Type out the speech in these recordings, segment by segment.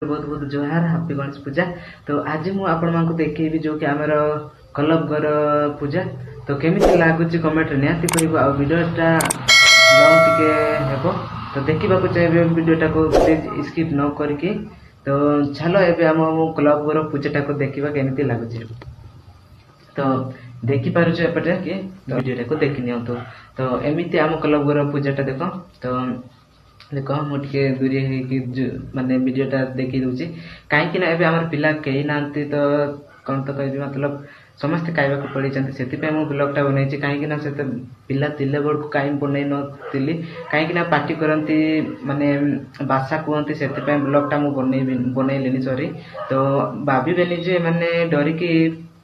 बहुत बहुत जोहार हैप्पी गणेश पूजा। तो आज मु आपण मानकु देखैबी जो कि हमर क्लब घर पूजा तो केमिति लागुची कमेंट निहाती करिवो आ वीडियोटा लॉन्ग टिके हेबो तो देखिबा को चाहे वीडियोटा को प्लीज स्किप न करके तो चलो एबे हम क्लब घर पूजाटा को देखिबा केमिति लागुची। तो देखि पारुछ एपटे कि वीडियोटा को देखि नियंतु। तो एमिति हम क्लब घर पूजाटा देखो तो देख मुझे दूरी माने वीडियोटा देखी दूसरी कहीं आम पिला कई ना तो कौन तो कह मतलब समस्ते खावा पड़ी से ब्लॉगटा बनई कहीं पिला तिले बड़ को कहीं बनई नी कहीं पार्टी करती माने भाषा कहते से ब्लॉगटा मुझे बनईली सॉरी तो भावेनि जे माने डरिकी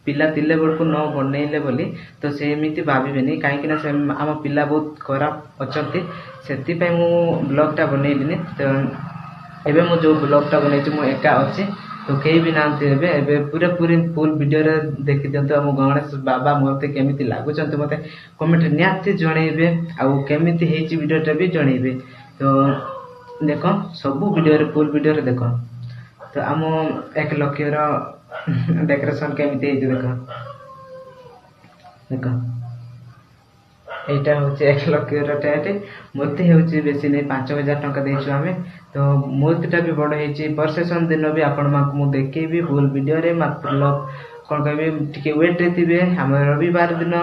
पिला तिले बड़ को न बनईले बोली तो सेमती भावेनि कहीं आम पिला बहुत खराब अच्छा से ब्लॉगटा बनईली तो एबे मु जो ब्लॉगटा बनई मु एका अच्छी तो कहीं भी ना पूरा पूरी फुल वीडियो देखी दिंतु आम गणेश बाबा मत केमी लगुच मत कमेंट निहाती जनइबे आउ केमी वीडियोटा भी जनइबे। तो देख सब वीडियो फुल वीडियो देख तो आम 1 लक्षर डेकोरेशन केमी देख देख यहाँ हूँ 1 लक्षर टेट मूर्ति हूँ बेसी नहीं 5000 टंका देचु आम तो मूर्तिटा भी बड़ हो प्रोसेसन दिन भी आपण मुझे देखी फुल वीडियो मतलब कौन कह वेट थे आम रविवार दिन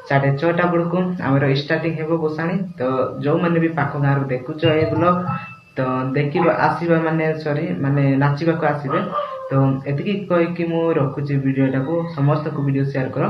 6:30 बेलू आम स्टार्टिंग हो गोसाणी तो जो मैंने भी पाख गाँव देखुच ये ब्लॉग तो देख आसवा माने सॉरी माने नाचवा आसबे तो एति कहीकि मु रखुची वीडियोटा को समस्त को वीडियो शेयर करो।